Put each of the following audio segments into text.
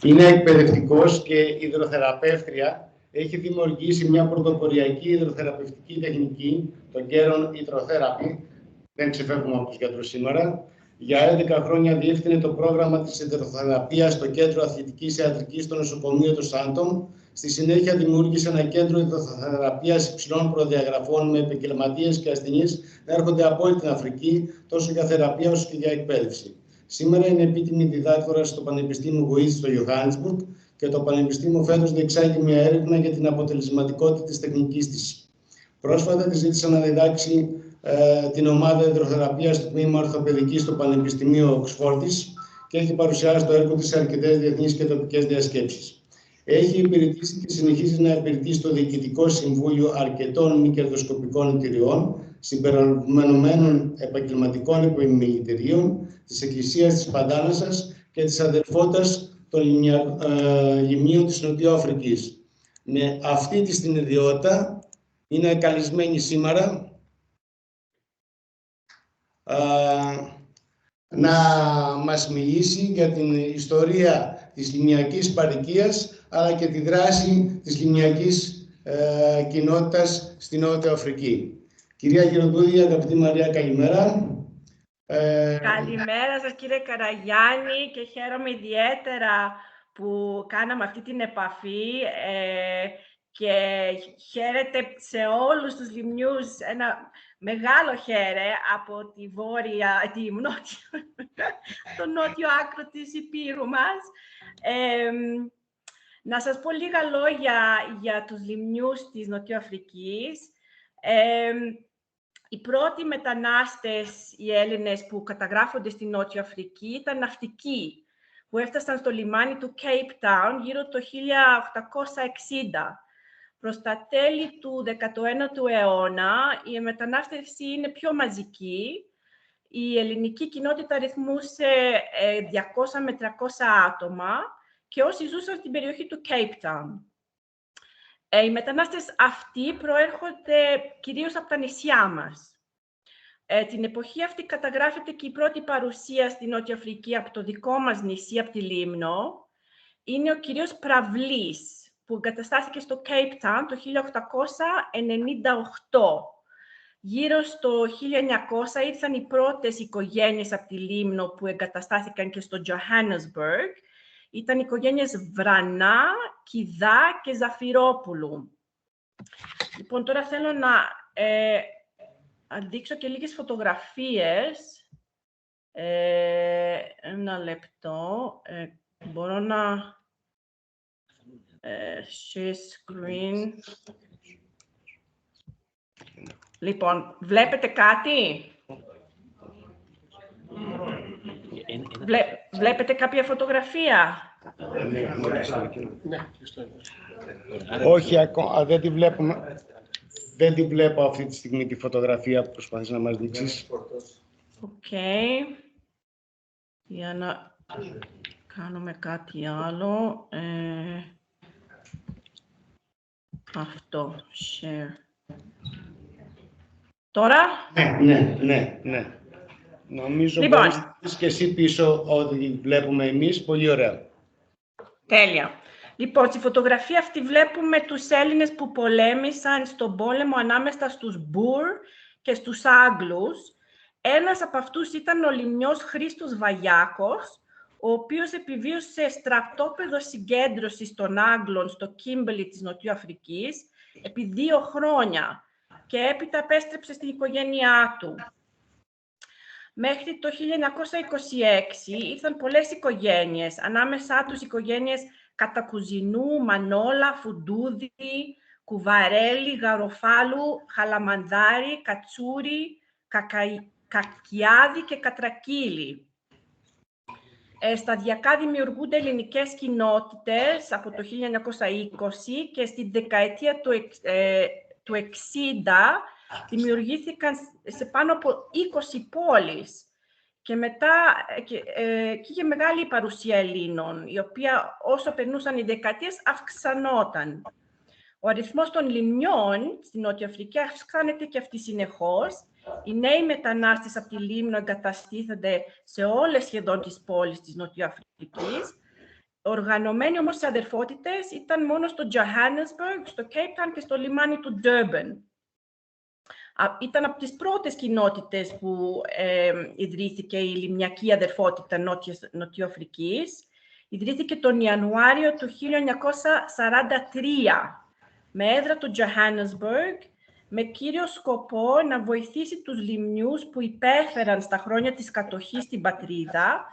Είναι εκπαιδευτικός και υδροθεραπεύτρια. Έχει δημιουργήσει μια πρωτοποριακή υδροθεραπευτική τεχνική, το Geron Hydrotherapy. Δεν ξεφεύγουμε από τους γιατρούς σήμερα. Για 11 χρόνια διεύθυνε το πρόγραμμα της υδροθεραπείας στο Κέντρο Αθλητικής Ιατρικής στο νοσοκομείο του Σάντομ. Στη συνέχεια δημιούργησε ένα κέντρο υδροθεραπείας υψηλών προδιαγραφών με επαγγελματίες και ασθενείς να έρχονται από όλη την Αφρική, τόσο για θεραπεία όσο και για εκπαίδευση. Σήμερα είναι επίτιμη διδάκτορα στο Πανεπιστήμιο Γουίθ στο Johannesburg και το Πανεπιστήμιο φέτος διεξάγει μια έρευνα για την αποτελεσματικότητα της τεχνικής της. Πρόσφατα τη ζήτησα να διδάξει την ομάδα υδροθεραπείας στο τμήμα ορθοπαιδικής στο Πανεπιστημίο Οξφόρδης και έχει παρουσιάσει το έργο της σε αρκετές διεθνείς και τοπικές διασκέψεις. Έχει υπηρετήσει και συνεχίζει να υπηρετεί στο Διοικητικό Συμβούλιο αρκετών μη κερδοσκοπικών εταιριών, συμπεριλαμβανομένων επαγγελματικών επιμελητηρίων, της Εκκλησίας της Παντάνασας και της Αδελφότητας των Λιμνίων της Νοτιού Αφρικής. Με αυτή τη την ιδιότητα είναι καλεσμένη σήμερα να μας μιλήσει για την ιστορία της λιμνιακής παροικίας αλλά και τη δράση της λιμνιακής κοινότητας στη Νότια Αφρική. Κυρία Γεροντούδη, αγαπητή Μαρία, καλημέρα. Καλημέρα σας κύριε Καραγιάννη και χαίρομαι ιδιαίτερα που κάναμε αυτή την επαφή και χαίρετε σε όλους τους λιμνιούς, ένα μεγάλο χαίρε από το νότιο άκρο της Υπήρου μας. Να σας πω λίγα λόγια για τους λιμνιούς της Νοτιοαφρικής. Οι πρώτοι μετανάστες, οι Έλληνες που καταγράφονται στη Νότια Αφρική, ήταν ναυτικοί, που έφτασαν στο λιμάνι του Cape Town γύρω το 1860. Προς τα τέλη του 19ου αιώνα, η μετανάστευση είναι πιο μαζική. Η ελληνική κοινότητα αριθμούσε 200 με 300 άτομα και όσοι ζούσαν στην περιοχή του Cape Town. Οι μετανάστες αυτοί προέρχονται κυρίως από τα νησιά μας. Την εποχή αυτή καταγράφεται και η πρώτη παρουσία στη Νότια Αφρική από το δικό μας νησί, από τη Λίμνο. Είναι ο κυρίως Πραυλής, που εγκαταστάθηκε στο Cape Town το 1898. Γύρω στο 1900 ήρθαν οι πρώτες οικογένειες από τη Λίμνο που εγκαταστάθηκαν και στο Johannesburg. Ήταν οι οικογένειες Βρανά, Κιδά και Ζαφυρόπουλου. Λοιπόν, τώρα θέλω να δείξω και λίγες φωτογραφίες. Ένα λεπτό. Μπορώ να... share screen. Λοιπόν, βλέπετε κάτι? Βλέπετε κάποια φωτογραφία? Όχι, ακόμα δεν τη βλέπουμε. Δεν τη βλέπω αυτή τη στιγμή τη φωτογραφία που προσπαθείς να μας δείξεις. Οκ. Για να κάνουμε κάτι άλλο. Αυτό, share. Τώρα? Ναι. Νομίζω λοιπόν, μπορείς και εσύ πίσω ό,τι βλέπουμε εμείς. Πολύ ωραία. Τέλεια. Λοιπόν, στη φωτογραφία αυτή βλέπουμε τους Έλληνες που πολέμησαν στον πόλεμο ανάμεσα στους Μπουρ και στους Άγγλους. Ένας από αυτούς ήταν ο λιμνιός Χρήστος Βαγιάκος, ο οποίος επιβίωσε στρατόπεδο συγκέντρωσης των Άγγλων στο Κίμπελι της Νοτιοαφρικής επί 2 χρόνια και έπειτα επέστρεψε στην οικογένειά του. Μέχρι το 1926 ήρθαν πολλές οικογένειες, ανάμεσά τους οικογένειες Κατακουζινού, Μανόλα, Φουντούδη, Κουβαρέλη, Γαροφάλου, Χαλαμανδάρη, Κατσούρη, Κακιάδη και Κατρακύλη. Σταδιακά δημιουργούνται ελληνικές κοινότητες από το 1920 και στην δεκαετία του 60 δημιουργήθηκαν σε πάνω από 20 πόλεις και μετά και είχε μεγάλη παρουσία Ελλήνων, η οποία όσο περνούσαν οι δεκαετίες αυξανόταν. Ο αριθμός των λιμνιών στην Νότια Αφρική αυξάνεται και αυτή συνεχώς. Οι νέοι μετανάστες από τη Λίμνο εγκαταστήθονται σε όλες σχεδόν τις πόλεις της Νοτιοαφρικής Οργανωμένοι όμως οι αδερφότητες ήταν μόνο στο Johannesburg, στο Cape Town και στο λιμάνι του Durban. Ήταν από τις πρώτες κοινότητες που ιδρύθηκε η Λιμνιακή Αδερφότητα Νοτιοαφρικής. Ιδρύθηκε τον Ιανουάριο του 1943 με έδρα το Johannesburg, με κύριο σκοπό να βοηθήσει τους λιμνιούς που υπέφεραν στα χρόνια της κατοχής στην πατρίδα,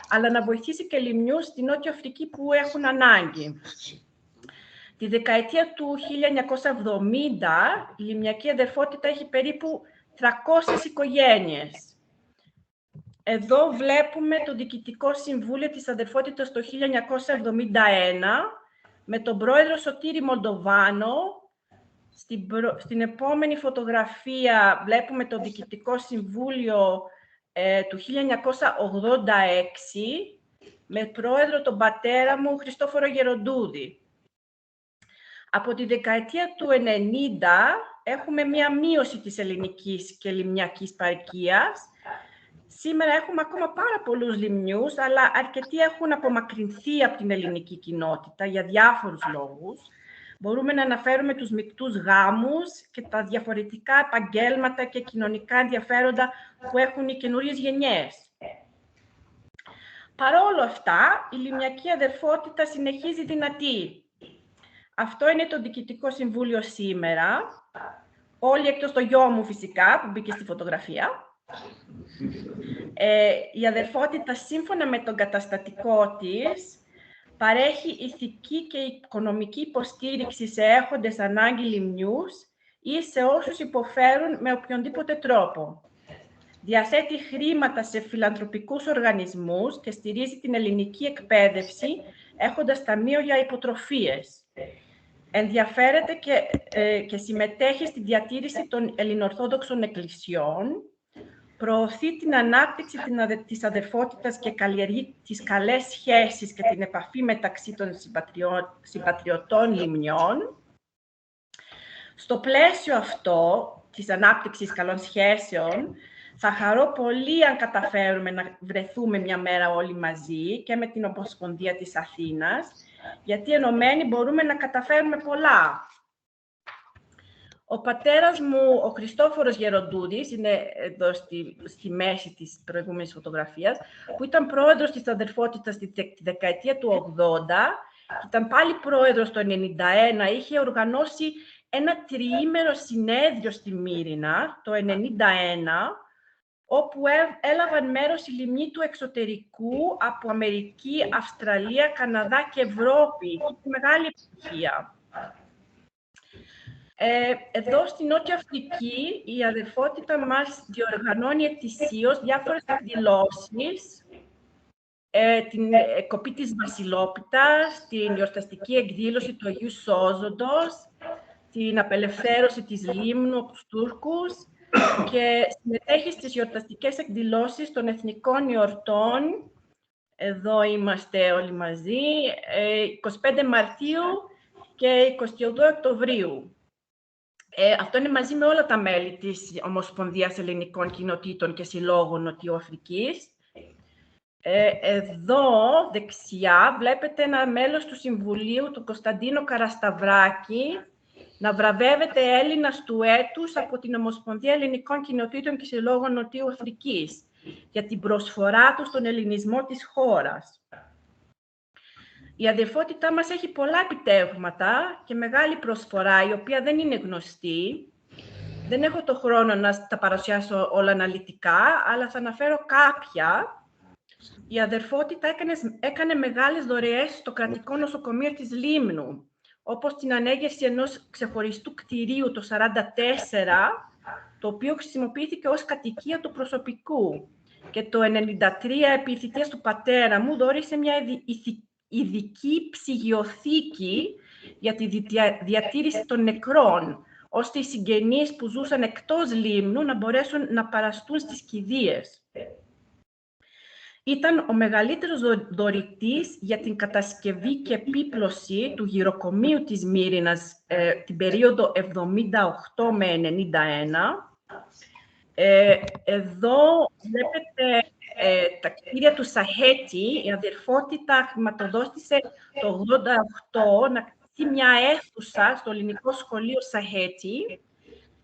αλλά να βοηθήσει και λιμνιούς στη Νότια Αφρική που έχουν ανάγκη. Τη δεκαετία του 1970, η Λιμνιακή Αδερφότητα έχει περίπου 300 οικογένειες. Εδώ βλέπουμε το Διοικητικό Συμβούλιο της Αδερφότητας το 1971, με τον πρόεδρο Σωτήρη Μολντοβάνο. Στην επόμενη φωτογραφία βλέπουμε το Διοικητικό Συμβούλιο του 1986, με πρόεδρο τον πατέρα μου, Χριστόφορο Γεροντούδη. Από τη δεκαετία του 90 έχουμε μία μείωση της ελληνικής και λιμνιακής παροικίας. Σήμερα έχουμε ακόμα πάρα πολλούς λιμνιούς, αλλά αρκετοί έχουν απομακρυνθεί από την ελληνική κοινότητα για διάφορους λόγους. Μπορούμε να αναφέρουμε τους μεικτούς γάμους και τα διαφορετικά επαγγέλματα και κοινωνικά ενδιαφέροντα που έχουν οι καινούριες γενιές. Παρόλο αυτά, η Λιμνιακή Αδερφότητα συνεχίζει δυνατή. Αυτό είναι το Διοικητικό Συμβούλιο σήμερα. Όλοι εκτός το γιο μου φυσικά, που μπήκε στη φωτογραφία. Η αδερφότητα, σύμφωνα με τον καταστατικό της, παρέχει ηθική και οικονομική υποστήριξη σε έχοντες ανάγκη λιμνιούς ή σε όσους υποφέρουν με οποιονδήποτε τρόπο. Διαθέτει χρήματα σε φιλανθρωπικούς οργανισμούς και στηρίζει την ελληνική εκπαίδευση, έχοντας ταμείο για υποτροφίες. Ενδιαφέρεται και συμμετέχει στη διατήρηση των ελληνοορθόδοξων εκκλησιών, προωθεί την ανάπτυξη της αδερφότητας και καλλιεργεί τις καλές σχέσεις και την επαφή μεταξύ των συμπατριωτών λιμνιών. Στο πλαίσιο αυτό της ανάπτυξης καλών σχέσεων, θα χαρώ πολύ αν καταφέρουμε να βρεθούμε μια μέρα όλοι μαζί και με την Ομοσπονδία της Αθήνας, γιατί ενωμένοι μπορούμε να καταφέρουμε πολλά. Ο πατέρας μου, ο Χριστόφορος Γεροντούδης, είναι εδώ στη μέση της προηγούμενης φωτογραφίας, που ήταν πρόεδρος της αδερφότητας τη δεκαετία του 80, ήταν πάλι πρόεδρος το 91, είχε οργανώσει ένα τριήμερο συνέδριο στη Μύρινα το 91, όπου έλαβαν μέρος οι λιμνοί του εξωτερικού από Αμερική, Αυστραλία, Καναδά και Ευρώπη. Είχε μεγάλη επιτυχία. Εδώ στη Νότια Αφρική η αδερφότητα μας διοργανώνει ετησίως διάφορες εκδηλώσεις, την κοπή της Βασιλόπιτας, την γιορταστική εκδήλωση του Αγίου Σώζοντος, την απελευθέρωση της Λίμνου από τους Τούρκους και συμμετέχει στις γιορταστικές εκδηλώσεις των εθνικών εορτών. Εδώ είμαστε όλοι μαζί, 25 Μαρτίου και 28 Οκτωβρίου. Αυτό είναι μαζί με όλα τα μέλη της Ομοσπονδίας Ελληνικών Κοινοτήτων και Συλλόγων Νοτιοαφρικής. Εδώ, δεξιά, βλέπετε ένα μέλος του Συμβουλίου, του Κωνσταντίνο Καρασταυράκη, να βραβεύεται Έλληνας του έτους από την Ομοσπονδία Ελληνικών Κοινοτήτων και Συλλόγων Νοτιού Αφρικής για την προσφορά του στον ελληνισμό της χώρας. Η αδερφότητά μας έχει πολλά επιτεύγματα και μεγάλη προσφορά, η οποία δεν είναι γνωστή. Δεν έχω το χρόνο να τα παρουσιάσω όλα αναλυτικά, αλλά θα αναφέρω κάποια. Η αδερφότητα έκανε μεγάλες δωρεές στο κρατικό νοσοκομείο της Λίμνου, όπως την ανέγερση ενός ξεχωριστού κτηρίου το 1944, το οποίο χρησιμοποιήθηκε ως κατοικία του προσωπικού. Και το 1993, επί θητείας του πατέρα μου, δώρισε μια ειδική ψυγειοθήκη για τη διατήρηση των νεκρών, ώστε οι συγγενείς που ζούσαν εκτός Λίμνου να μπορέσουν να παραστούν στις κηδείες. Ήταν ο μεγαλύτερος δωρητής για την κατασκευή και επίπλωση του γυροκομείου της Μύρινας την περίοδο 78 με 91 Εδώ βλέπετε τα κτίρια του Σαχέτη. Η αδερφότητα χρηματοδότησε το 1988 να κτίσει μια αίθουσα στο ελληνικό σχολείο Σαχέτη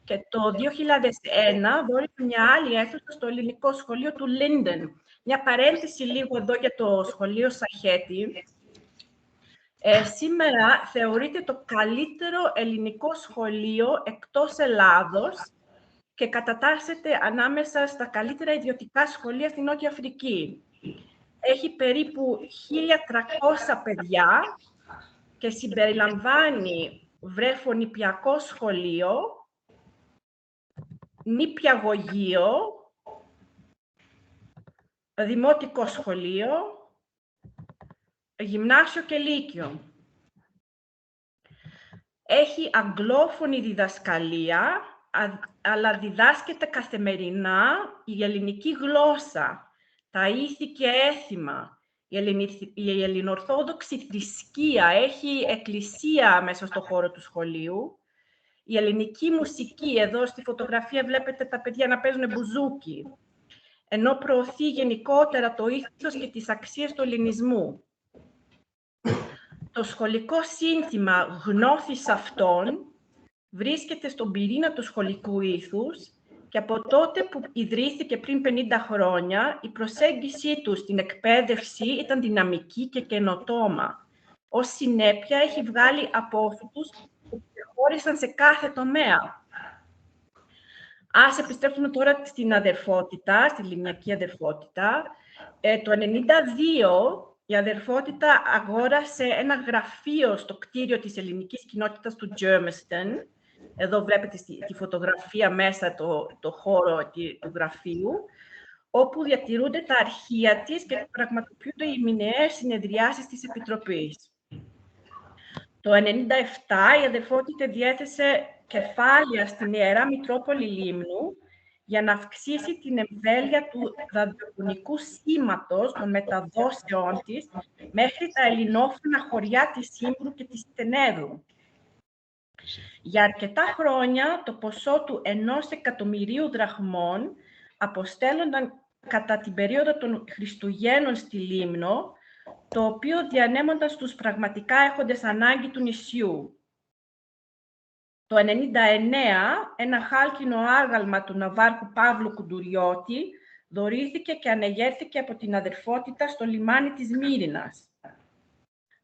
και το 2001 δώρισε μια άλλη αίθουσα στο ελληνικό σχολείο του Λίντεν. Μια παρένθεση λίγο εδώ για το σχολείο Σαχέτη. Σήμερα θεωρείται το καλύτερο ελληνικό σχολείο εκτός Ελλάδος και κατατάσσεται ανάμεσα στα καλύτερα ιδιωτικά σχολεία στην Νότια Αφρική. Έχει περίπου 1.300 παιδιά και συμπεριλαμβάνει βρεφονηπιακό σχολείο, νηπιαγωγείο, δημοτικό σχολείο, γυμνάσιο και λύκειο. Έχει αγγλόφωνη διδασκαλία, αλλά διδάσκεται καθημερινά η ελληνική γλώσσα, τα ήθη και έθιμα. Η ελληνοορθόδοξη θρησκεία έχει εκκλησία μέσα στο χώρο του σχολείου. Η ελληνική μουσική, εδώ στη φωτογραφία βλέπετε τα παιδιά να παίζουν μπουζούκι, ενώ προωθεί γενικότερα το ήθος και τις αξίες του ελληνισμού. Το σχολικό σύνθημα «Γνώθης αυτών» βρίσκεται στον πυρήνα του σχολικού ήθους και από τότε που ιδρύθηκε πριν 50 χρόνια, η προσέγγιση του στην εκπαίδευση ήταν δυναμική και καινοτόμα. Ως συνέπεια, έχει βγάλει απόφοιτους που προχώρησαν σε κάθε τομέα. Ας επιστρέψουμε τώρα στην αδερφότητα, στη λιμνιακή αδερφότητα. Το 1992, η αδερφότητα αγόρασε ένα γραφείο στο κτίριο της ελληνικής κοινότητας του Germiston. Εδώ βλέπετε τη φωτογραφία μέσα το χώρο του γραφείου, όπου διατηρούνται τα αρχεία της και πραγματοποιούνται οι μηνιαίες συνεδριάσεις της Επιτροπής. Το 1997 η αδερφότητα διέθεσε κεφάλαια στην Ιερά Μητρόπολη Λίμνου για να αυξήσει την εμβέλεια του ραδιοφωνικού σήματος των μεταδόσεών της μέχρι τα ελληνόφωνα χωριά της Σύμπρου και της Τενέδου. Για αρκετά χρόνια, το ποσό του 1 εκατομμυρίου δραχμών αποστέλλονταν κατά την περίοδο των Χριστουγέννων στη Λίμνο, το οποίο διανέμονταν στους πραγματικά έχοντες ανάγκη του νησιού. Το 1999, ένα χάλκινο άγαλμα του ναυάρχου Παύλου Κουντουριώτη δωρήθηκε και ανεγέρθηκε από την αδερφότητα στο λιμάνι της Μύρινας.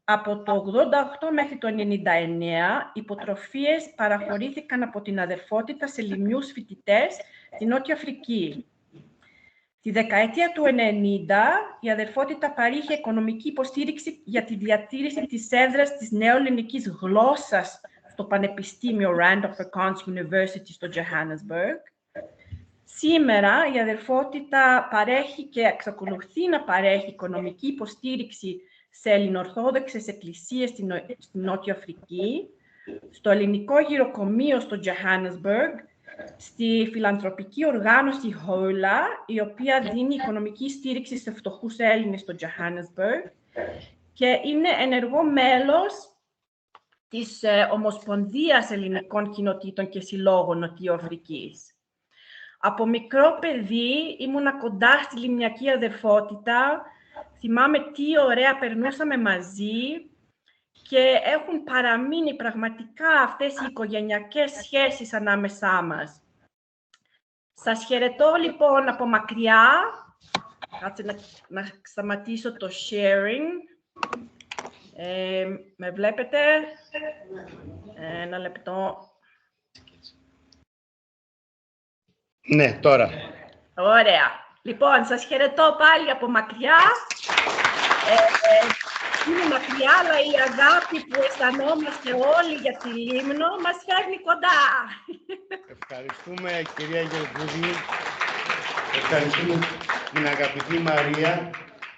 Από το 1988 μέχρι το 1999, υποτροφίες παραχωρήθηκαν από την αδερφότητα σε λιμνιούς φοιτητές στη Νότια Αφρική. Τη δεκαετία του 1990, η αδερφότητα παρήχε οικονομική υποστήριξη για τη διατήρηση της έδρας της νεοελληνικής γλώσσας στο Πανεπιστήμιο Rand of Afrikaans University στο Johannesburg. Σήμερα, η αδερφότητα παρέχει και εξακολουθεί να παρέχει οικονομική υποστήριξη σε ελληνοορθόδοξες εκκλησίες στην Νότια Αφρική, στο ελληνικό γυροκομείο στο Johannesburg, στη φιλανθρωπική οργάνωση Hola, η οποία δίνει οικονομική στήριξη σε φτωχούς Έλληνες στο Johannesburg και είναι ενεργό μέλος της Ομοσπονδίας Ελληνικών Κοινοτήτων και Συλλόγων Νοτιοαφρικής. Από μικρό παιδί ήμουνα κοντά στη λιμνιακή αδερφότητα. Θυμάμαι τι ωραία περνούσαμε μαζί και έχουν παραμείνει πραγματικά αυτές οι οικογενειακές σχέσεις ανάμεσά μας. Σας χαιρετώ λοιπόν από μακριά. Κάτσε να σταματήσω το sharing. Με βλέπετε? Ένα λεπτό. Ναι, τώρα. Ωραία. Λοιπόν, σας χαιρετώ πάλι από μακριά. Είναι μακριά, αλλά η αγάπη που αισθανόμαστε όλοι για τη Λίμνο μας φέρνει κοντά. Ευχαριστούμε, κυρία Γεωργούδη. Ευχαριστούμε την αγαπητή Μαρία.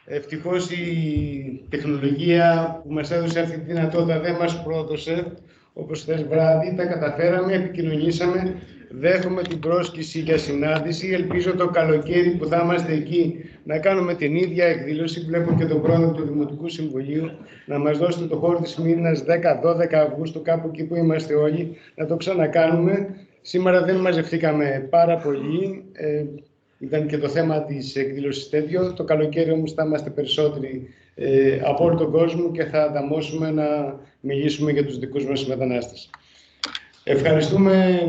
Ευτυχώς η τεχνολογία που μας έδωσε αυτή τη δυνατότητα δεν μας πρόδωσε. Όπως χθες βράδυ τα καταφέραμε, επικοινωνήσαμε. Δέχομαι την πρόσκληση για συνάντηση. Ελπίζω το καλοκαίρι που θα είμαστε εκεί να κάνουμε την ίδια εκδήλωση. Βλέπω και τον πρόεδρο του Δημοτικού Συμβουλίου να μας δώσετε το χώρο της Μύρινας 10-12 Αυγούστου, κάπου εκεί που είμαστε όλοι, να το ξανακάνουμε. Σήμερα δεν μαζευτήκαμε πάρα πολύ. Ήταν και το θέμα της εκδήλωσης τέτοιο. Το καλοκαίρι όμως θα είμαστε περισσότεροι από όλο τον κόσμο και θα ανταμώσουμε να μιλήσουμε για τους δικούς μας μετανάστες. Ευχαριστούμε